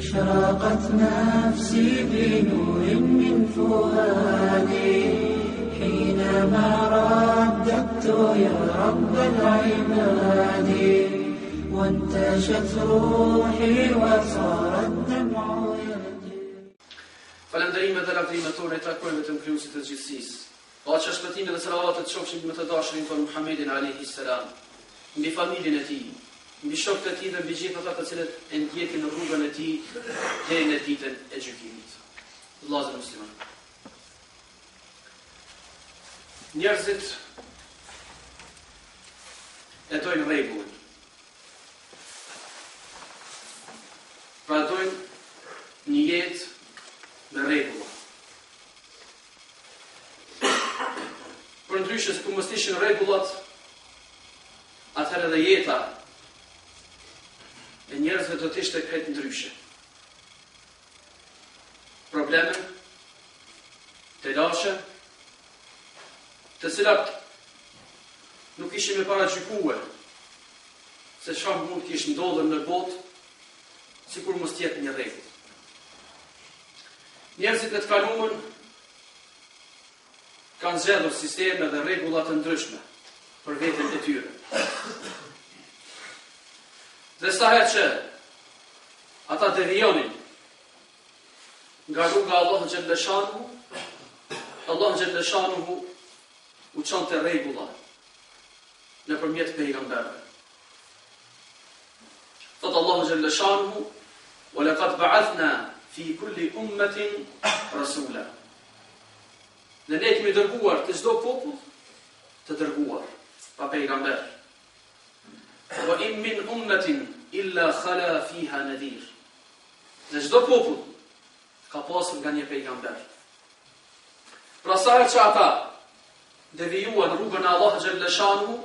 أشرقت نفسي بنور من فؤادي حينما رددت يا رب العباد وانتشت روحي وصار الدمع يجري. Falënderimet dhe lavdrimet tona I takojnë vetëm Krijuesit të gjithësisë. Paqja, shpëtimi dhe selavatet të qofshin me të dashurin ton Muhammedin alayhi salam, mbi familjen e tij, mbi shokët e tij dhe mbi gjithë ata të cilët e ndjekin në rrugën e tij deri në ditën e gjykimit. Vëllezër musliman. Njerëzit e dojnë rregullin. Pra dojnë një jetë me rregulla. Për ndryshe se ku mos ishin rregullat, atëherë edhe jeta e njerëzve do të ishte krejt ndryshe. Probleme, telashe, të cilat nuk ishim e paragjykue se çfarë mund të kishte ndodhur në botë, sikur mos tjetë një rregull. Njerëzit e të kaluamën kanë zgjedhur sisteme dhe rregulla të ndryshme për veten e tyre. Dhe sa herë që ata devijonin nga rruga Allahu xhalla shanuhu u çonte rregulla nëpërmjet pejgamberëve. Thot Allahu xhalla shanuhu: "Wa laqad ba'athna fi kulli ummatin rasula." Ne kemi dërguar të çdo popull të dërguar pa pejgamber. Wa in min ummatin illa khala fiha nadhir. Dhe çdo popull ka pasur nga një pejgamber. Pra sa herë që ata devijuan rrugën e Allahu xhalla shanuhu,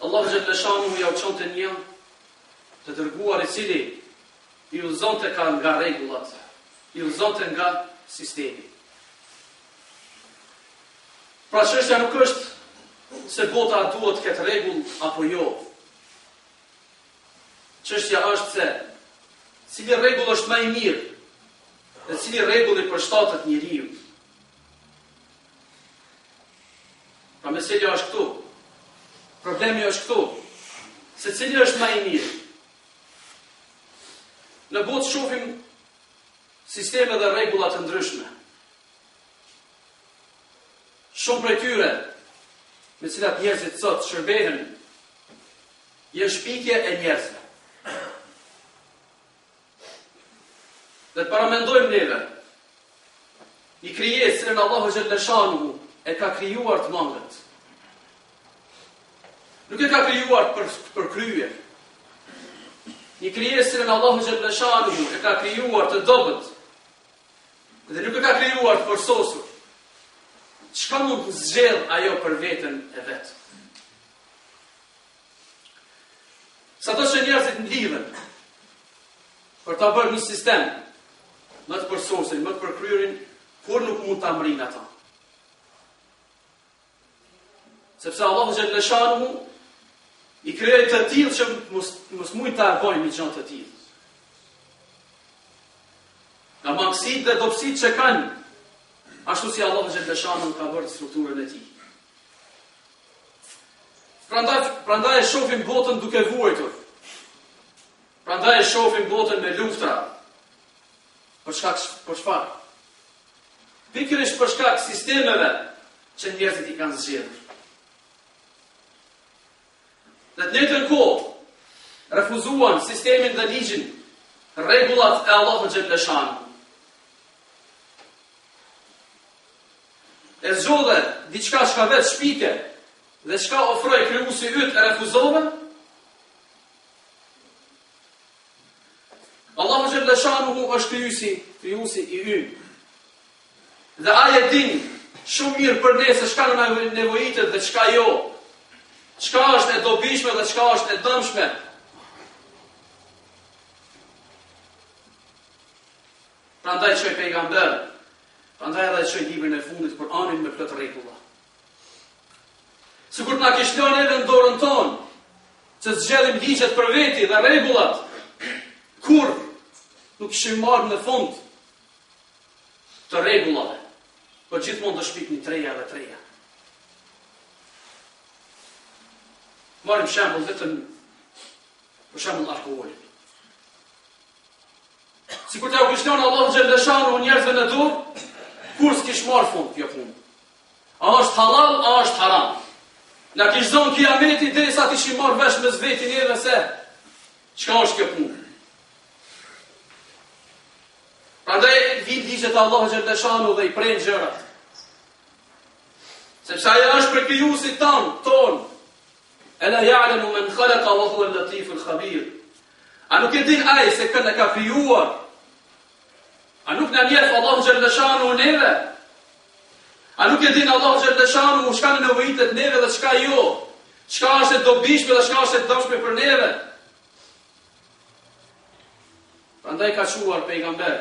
Allahu xhalla shanuhu ja u çonte një të dërguar I cili I udhëzonte nga rregullat, I udhëzonte nga sistemi. Pra çështja nuk është se bota duhet të ketë rregull apo jo. Çështja është se cili rregull është më I mirë dhe cili rregull I përshtatet njeriu. Pra meselja është këtu. Problemi është këtu. Se cili është më I mirë. Në botë shohim sisteme dhe rregulla të ndryshme. Shumë prej tyre me cilat njerëzit sot shërbehen janë shpikje e njerëzve. Dhe të paramendojmë neve një krijesë që Allahu xhalla shanuhu e ka krijuar të mangët. Nuk e ka krijuar për kryer. Një krijesë që Allahu xhalla shanuhu e ka krijuar të dobët. Dhe nuk e ka krijuar të përsosur. Çka mund të zgjedh ajo për veten e vet? Sado që njerëzit ndihën për ta bërë një sistem më të përsosur, më të përkryerin, kur nuk mund ta mrin ata. Sepse Allahu xhalla shanuhu I krijoi të tillë që mos mund ta bëjnë një gjë të tillë. Nga mangësitë dhe dobësitë që kanë, ashtu si Allahu xhalla shanuhu ka bërë strukturën e tij. Prandaj e shohim botën duke vuajtur. Prandaj e shohim botën me luftra. Për çfarë? Pikërisht për shkak sistemeve që njerëzit I kanë zgjedhur. Dhe të njëjtën kohë refuzuan sistemin dhe ligjin, rregullat e Allahu xhalla shanuhu. E zgjodhe diçka që ka vetë shpike dhe çka ofroi krijuesi yt e refuzove. Allahu xhalla shanuhu është krijuesi I yt. Dhe ai e din shumë mirë për ne se çka na nevojitet dhe çka jo. Çka është e dobishme dhe çka është e dëmshme. Prandaj çoj pejgamber, prandaj edhe çoj librin e fundit Kur'anin me plot rregulla. Sikur na kish lënë edhe në dorën tonë që zgjedhim ligjet për veti dhe rregullat, kur nuk ishim marrë në fund të rregullave, po gjithmonë do shpikni treja dhe treja. Marim shembull vetëm për shembull alkoolin. Sikur t'ja u kishton Allahu xhaleshanu njerëzve në dorë, kur s'kish marrë fund kjo punë. A është halal, a është haram. Na kish zonë kiameti derisa t'ishim marrë vesh me vetin e se çka është kjo punë. Prandaj vin ligjet e Allahu xhaleshanu dhe i pren gjërat. Sepse ajo është për krijuesit ton. Ela ya'lamu man khalaqa wa huwa al-latif al-khabir. A nuk e din ai se kënë ka krijuar? A nuk na njeh Allahu xhaleshanu neve? A nuk e din Allahu xhaleshanu çka në nevojitet neve dhe çka jo? Çka është e dobishme dhe çka është e dëshme për neve? Prandaj ka thuar pejgamber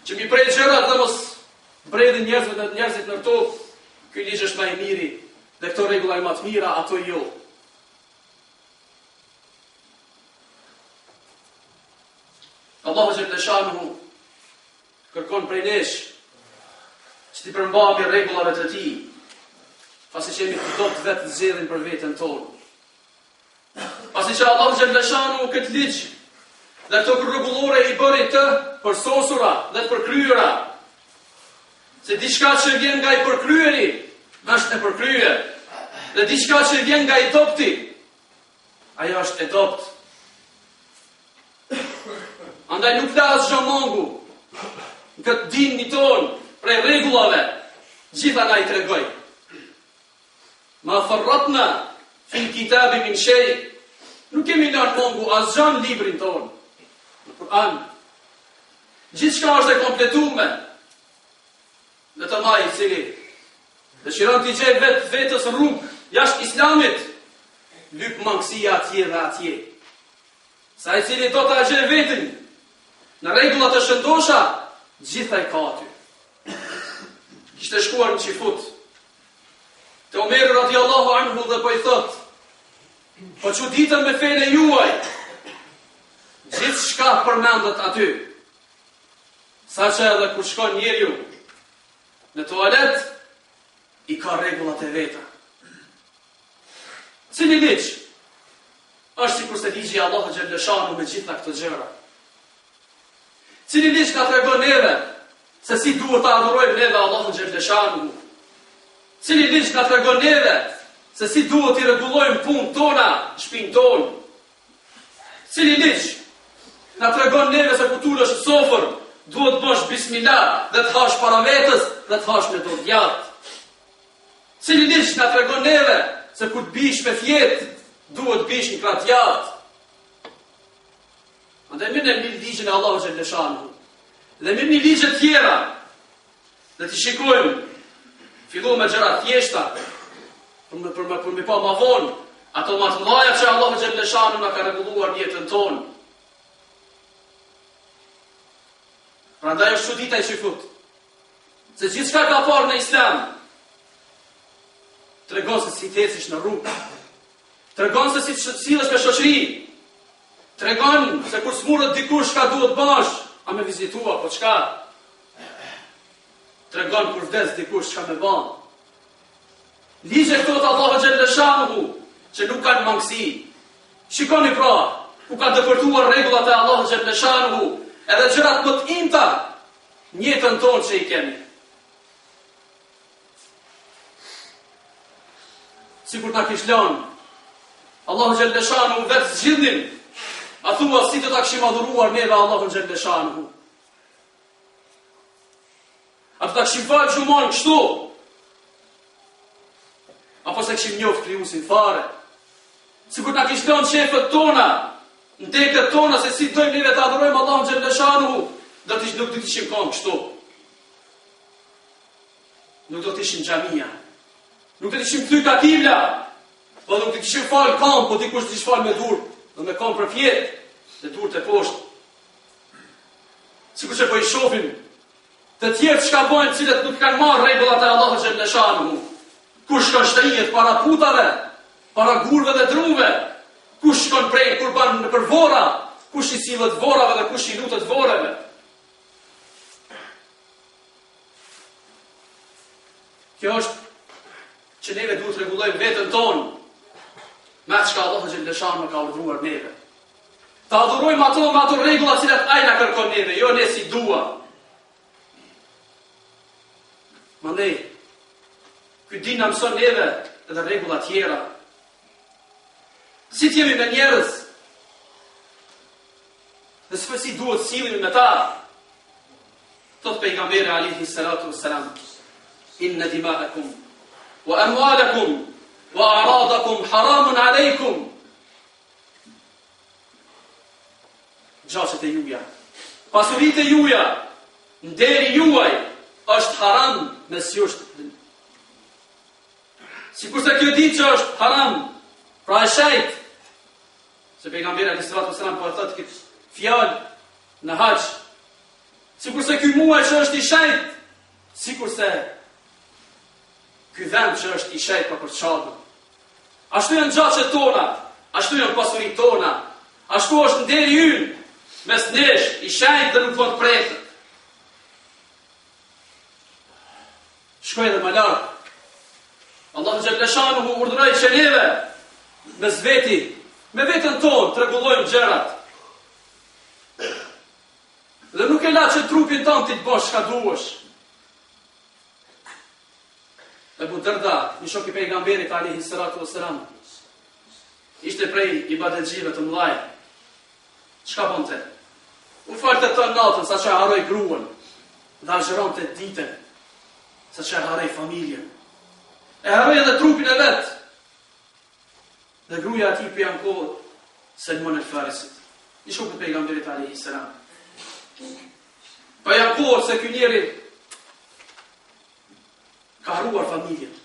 që mi prej gjërat dhe mos bredhin njerëzit në tokë, ky ligj është më i miri dhe këto rregulla më të mira, ato jo. Allahu xhaleshanu kërkon prej nesh që t'i përmbajmë rregullave të tij, pasi që jemi të dobët vetë të zgjedhim për veten tonë. Pasi që Allahu xhaleshanu këtë ligj dhe këto rregullore i bëri të përsosura dhe të përkryera. Se diçka që vjen nga i përkryeri, është e përkryer. Dhe diçka që vjen nga i dobti, ajo është e dopt. Andaj nuk flas xhamongu në këtë dini ton prej rregullave, gjitha na i tregoj. Ma farratna fi kitabi min shay. Nuk kemi lënë mongu asgjë në librin ton. Në Kur'an. Gjithçka është e kompletuar. Në të maj i cili dëshiron t'i gjej vetës rrugë jashtë islamit, lyp mangësia atje dhe atje. Sa i cili do t'a gjej vetin në rregullat e shëndosha, gjitha i ka aty. Kishte shkuar në Qifut te Omeri radiallahu anhu dhe po i thot: po çuditën me fenë juaj, gjithçka përmendet aty. Saqë edhe kur shkon njeriu në toalet, i ka rregullat e veta. Cili ligj është sikur se ligji i Allahu xhaleshanu me gjitha këto gjëra. Cili ligj na tregon neve se si duhet ta adhurojmë neve Allahun xhaleshanu. Cili ligj na tregon neve se si duhet i rregullojmë punën tona, shtëpinë tonë. Cili ligj na tregon neve se kur tulesh në sofër, duhet të bësh bismillah dhe të hash para vetes dhe të hash me dorë djathtë. Cili ligj na tregon neve se kur të bish me fjet, duhet të bish në krah djathtë. Andaj mirë në ligjin e Allahu xhaleshanu. Dhe mirë në ligje të tjera, dhe të shikojmë, fillu me gjëra thjeshta, për me pa ma vonë, ato ma të mëdha që Allahu xhaleshanu na ka rregulluar jetën tonë. Prandaj është çudita e Qifut, se gjithçka ka parë në Islam tregon se si tecish në rrugë, tregon se si sillesh me shoqëri, tregon se kur smurët dikush ka duhet bash, a me vizitua, po çka? Tregon kur vdes dikush çka me bën. Ligje këto të Allahu xhaleshanu që nuk kanë mangësi. Shikoni pra, ku ka dëpërtuar rregullat e Allahu xhaleshanu, edhe gjërat më të imta në jetën tonë që i kemi. Sikur ta kish lënë Allahu xhaleshanu vetë zgjidhnin, a thua si do ta kishim adhuruar neve Allahun xhaleshanu? A do ta kishim falë gjumon kështu? Apo se kishim njoft krijuesin fare? Sikur ta kish lënë shefët tona, në tekët tona se si dojmë neve të adhurojmë Allahun xhaleshanu, do të nuk do të ishim kënë kështu. Nuk do të ishim xhamia. Nuk do të ishim kthy ka kibla. Po nuk do të ishim fal kam, po dikush të ish fal me dur, do me kam për fjet, dhe dur të poshtë. Sikur që po i shohim të tjerë çka bojnë, cilët nuk kanë marrë rregullat e Allahut xhaleshanu. Kush shkon shtërijet para putave, para gurve dhe druve, kush shkon prej kur ban për vora, kush i sillet vorrave dhe kush i lutet vorreve. Kjo është që neve duhet të rregullojmë veten tonë me atë çka Allahu xhaleshanu ka urdhëruar neve. Ta adhurojmë ato me ato rregulla të cilat ai na kërkon neve, jo ne si dua. Mandej, ky din na mëson neve edhe rregulla tjera. Si t'jemi me njerëz? Dhe si duhet sillemi me ta? Thot pejgamberi alayhi salatu wassalam: Inna dima'akum wa amwalakum wa a'radakum haramun alaykum. Gjashet e juja, pasurit e juja, nderi juaj është haram mes jush. Sikurse kjo ditë që është haram, pra e shejt, se pejgamberi alayhi salatu wassalam po thotë këtë fjalë në hax. Sikurse ky muaj që është i shejt, sikurse ky vend që është i shejt për çadën. Ashtu janë gjashet tona, ashtu janë pasurit tona, ashtu është nderi ynë mes nesh, i shejt dhe nuk vot pretë. Shkoj edhe më larg. Allahu xhaleshanuhu urdhëroi që neve mes veti, me veten tonë të rregullojmë gjërat. Dhe nuk e la që trupin tonë ti të bësh çka duhesh. Abu Darda, një shok i pejgamberit alayhi salatu wassalam, ishte prej ibadetxhive të mëdhaj. Çka bonte? U falte të natën sa që haroj gruan, dhe agjeronte ditën sa që haroj familjen. E haroj edhe trupin e vet. Dhe gruaja ati për janë kohë Selman el-Farisit, një shok i pejgamberit alayhi salam. Pa janë kohë se ky njeri ka haruar familjen.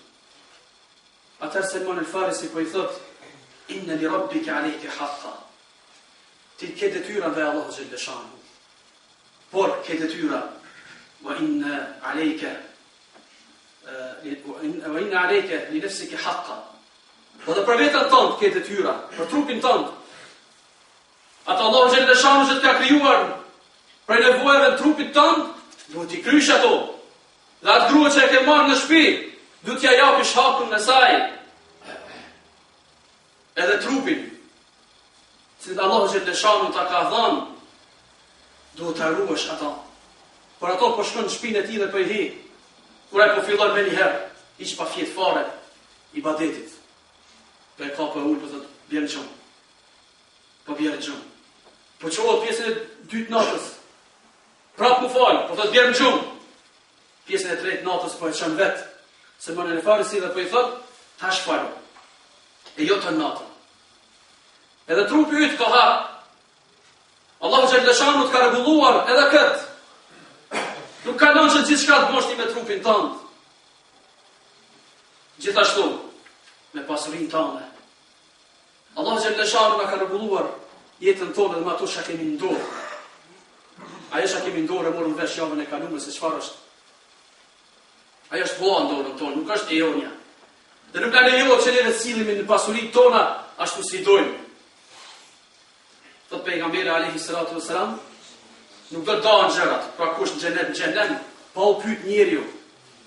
Atëherë Selman el-Farisi po i thot: Inna li rabbika alayka haqqa. Ti ke detyra ndaj Allahu xhaleshanu. Por ke detyra wa inna alayka li nafsika haqqa. Po dhe për vetën tonë ke detyra, për trupin tonë. Atë Allahu xhaleshanu që të ka krijuar për nevojave të trupit tonë, duhet t'i krysh ato. Dhe atë grua që e ke marrë në shtëpi, duhet t'ja japish hakun në saj. Edhe trupin, si Allahu xhaleshanu ta ka dhënë, duhet ta ruash ata. Por ato po shkon në shtëpinë e tij dhe po i hi. Kur ai po fillon me një herë, hiç pa fjet fare ibadetit. Po e ka për ul, po thot bjerë gjumë. Po bjerë gjumë. Po çohet pjesën e dytë natës. Prap më fal, po thot bjerë gjumë. Pjesën e tretë natës po e çon vet. Se më në Farisi dhe po i thot, tash fal. E jo të natën. Edhe trupi yt ka hap. Allahu xhaleshanu të ka rregulluar edhe këtë. Nuk ka lënë që gjithçka të boshti me trupin tënd. Gjithashtu me pasurinë tënde. Allahu xhaleshanu na ka rregulluar jetën tonë dhe me ato që kemi në dorë. Ajo që kemi në dorë e morëm vesh javën e kaluar se çfarë është. Ajo është boa në dorën tonë, nuk është e jonja. Dhe nuk ka lejohet që ne të sillemi në pasuritë tona ashtu si dojmë. Thot pejgamberi alayhi salatu wassalam, nuk do të dohen gjërat, pra kush në xhenet, pa u pyet njeriu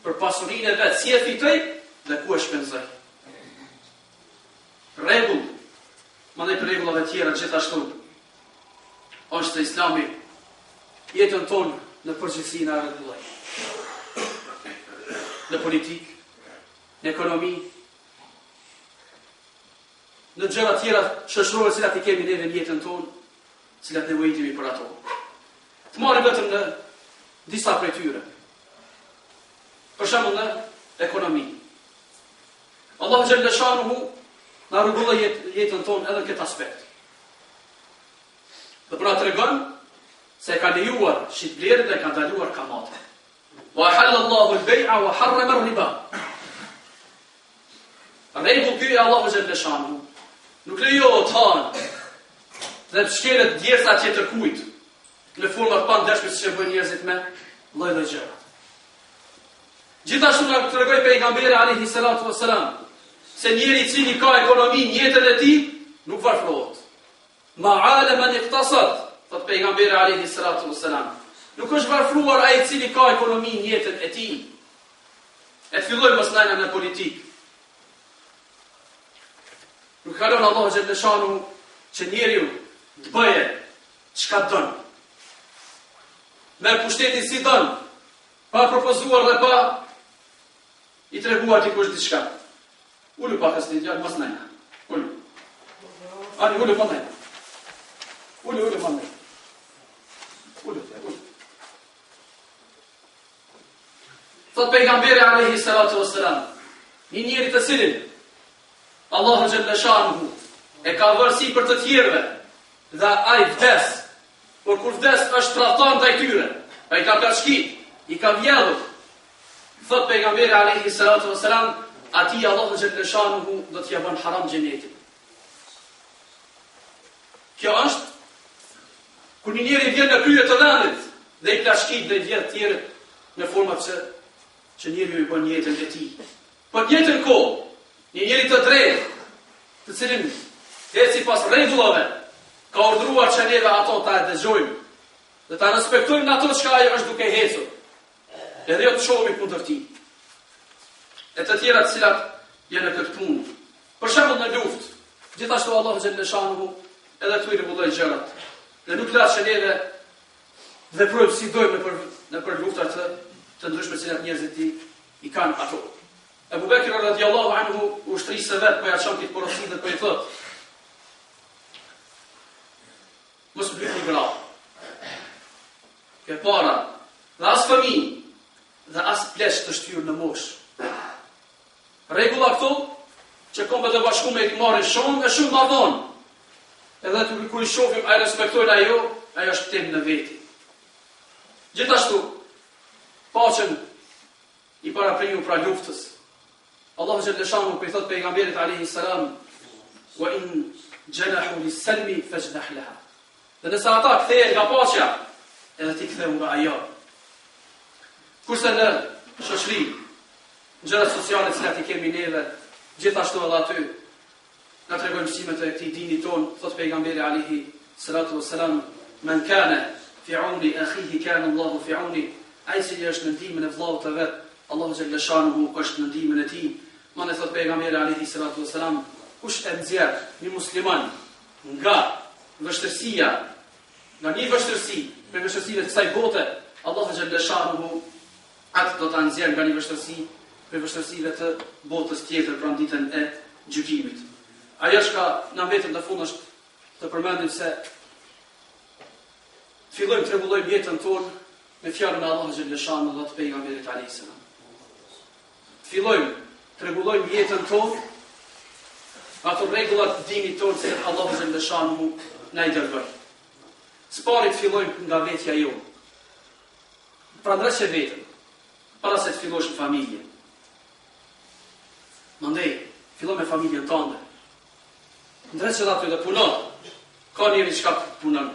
për pasurinë e vet, si e fitoi dhe ku e shpenzoi. Rregull, mandej për rregullave tjera gjithashtu. Është Islami jetën tonë në përgjithësi na rregulloi. Në politikë, në ekonomi, në gjëra tjera shoqërore cilat i kemi neve në jetën tonë, cilat nevojitemi për ato. Të marrim vetëm në disa prej tyre. Për shembull në ekonomi. Allahu xhaleshanuhu na rregulloi jetën tonë edhe në këtë aspekt. Dhe për na tregon se ka lejuar shitblerët dhe ka ndaluar kamatin. Wa halala Allahu al-bay'a wa harrama ar-riba. Rregull ky Allahu xhaleshanuhu nuk lejohet hanë dhe shkelet djersa tjetër kujt në forma të pandeshme si që bëjnë njerëzit me lloj-lloj gjëra. Gjithashtu na tregoi pejgamberi alayhi salatu wassalam se njeri i cili ka ekonomi në jetën e tij nuk varfrohet. ma'ale man iktasat, thot pejgamberi alayhi salatu wassalam. Nuk është varfruar ai i cili ka ekonomi në jetën e tij. E të fillojmë mos ndajna në politikë. Nuk ka lënë Allahu xhaleshanu që njeriu të bëje çka don. Me pushtetin si don, pa propozuar dhe pa i treguar dikush diçka. Ulu pak as diçka mos ndajna. Ulu. Ani ulu pa ndajna. Ulu pa ndajna. Ulu. Thot pejgamberi alayhi salatu wassalam, një njeri të cilin Allahu xhaleshanuhu e ka vërsi për të tjerëve dhe ai vdes, por kur vdes është tradhton ndaj tyre, ai ka bashkit, i ka vjedhur. Thot pejgamberi alayhi salatu wassalam, atij Allahu xhaleshanuhu do t'ia bën haram xhenetin. Kjo është kur një njeri vjen në krye të vendit dhe i plashkit dhe i vjedh të tjerët në forma që njeriu i bën jetën e tij. Po në jetën kohë, një njeri të drejtë, të cilin eci pas rregullave, ka urdhëruar që neve ato ta dëgjojmë dhe ta respektojmë ato çka ai është duke hecur. Edhe jo të shohim kundër tij. E të tjera të cilat janë në këtë punë. Për shembull në luftë, gjithashtu Allahu xhaleshanuhu edhe këtu i rregulloi gjërat. Dhe nuk lash që neve veprojmë si dojmë në për luftat të ndryshme që njerëzit i kanë ato. Ebu Bekri radiallahu anhu ushtrisë vetë po ja çon këtë porosi dhe po i thot: mos blyt një gra. Ke para, dhe as fëmijë, dhe as plesh të shtyrë në moshë. Rregulla këto që kombët e bashkuara i marrin shumë e shumë ma vonë. Edhe kur i shohim ai respektojnë ajo është tem në veti. Gjithashtu paqen i parapriju pra luftës. Allahu xhaleshanu për i thot pejgamberit alayhi salam: wa in janahu lis-salmi fajnah laha. Dhe nëse ata kthehen nga paqja, edhe ti ktheu nga ajo. Kurse në shoqëri, në gjërat sociale që i kemi neve, gjithashtu edhe aty na tregojnë mësimet e këtij dini ton, thot pejgamberi alayhi salatu wassalam: man kana fi 'auni akhihi kana Allahu fi 'auni. Ai që është në ndihmën e vllaut të vet, Allahu xhaleshanuhu është në ndihmën e tij. Mane thot pejgamberi alayhi salatu wassalam, kush e nxjerr një musliman nga vështirësia, nga një vështirësi, për vështirësitë të kësaj bote, Allahu xhaleshanuhu atë do ta nxjerr nga një vështirësi për vështirësitë të botës tjetër, pra ditën e gjykimit. Ajo që na mbetën në fund është të përmendim se fillojmë të rregullojmë jetën tonë me fjalën e Allahu xhaleshanuhu dhe të pejgamberit alayhi salam. Fillojmë të rregullojmë jetën tonë, ato rregullat të dinit tonë që Allahu xhaleshanuhu na i dërgoi. S'pari të fillojmë nga vetja jonë. Pra ndryshe vetën, para se të fillosh në familje. Mandej, filloj me familjen tënde. Ndryshe aty dhe punon. Ka njëri çka punon.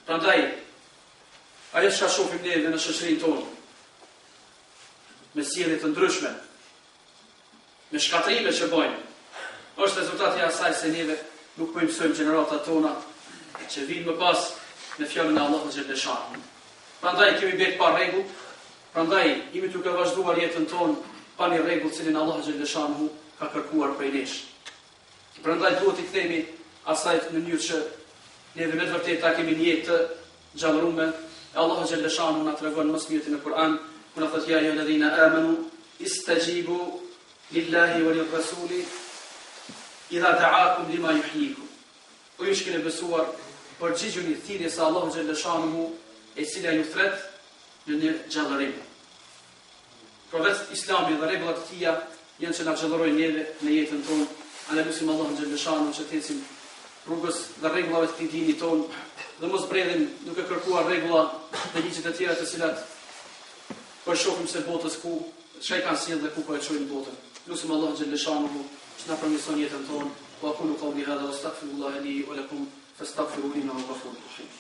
Prandaj, ajo që shohim neve në shoqërinë tonë, me sjellje të ndryshme, me shkatrime që bëjmë, është rezultati i asaj se neve nuk po i mësojmë gjeneratat tona që vinë më pas me fjalën e Allahut xhaleshanuhu. Prandaj kemi bërë pa rregull, prandaj jemi duke vazhduar jetën tonë pa një rregull cilin Allahu xhaleshanuhu ka kërkuar prej nesh. Prandaj duhet i kthemi asaj në mënyrë që neve me të vërtetë ta kemi një jetë të gjallëruar. Allahu xhaleshanuhu na tregon më së miri në Kur'an, kur na thotë: ya ayyuhalladhina amanu istajibu lillahi wa lirrasuli idha da'akum lima yuhyikum. O ju që keni besuar, përgjigjuni thirrjes së Allahu xhaleshanuhu, e cila ju thret në një gjallërim. Profeti Islami dhe rregullat e tija janë që na gjallërojnë neve në jetën tonë. Ale lutim Allahun xhaleshanuhu që të ecim rrugës dhe rregullave të dinit tonë dhe mos bredhim duke kërkuar rregulla dhe ligjet e tjera të cilat po shohim se botës ku çka kanë sjellë dhe ku po e çojnë botën. Lutim Allahun xhaleshanuhu që na përmirëson jetën tonë. Wa aqulu qawli hadha wastaghfirullaha li wa lakum fastaghfiruhu innahu ghafurur rahim.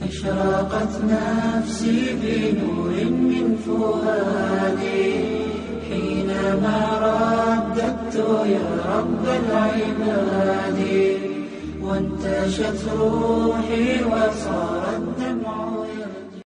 أشرقت نفسي بنور من فؤادي حينما رددت يا رب العباد وانتشت روحي وصار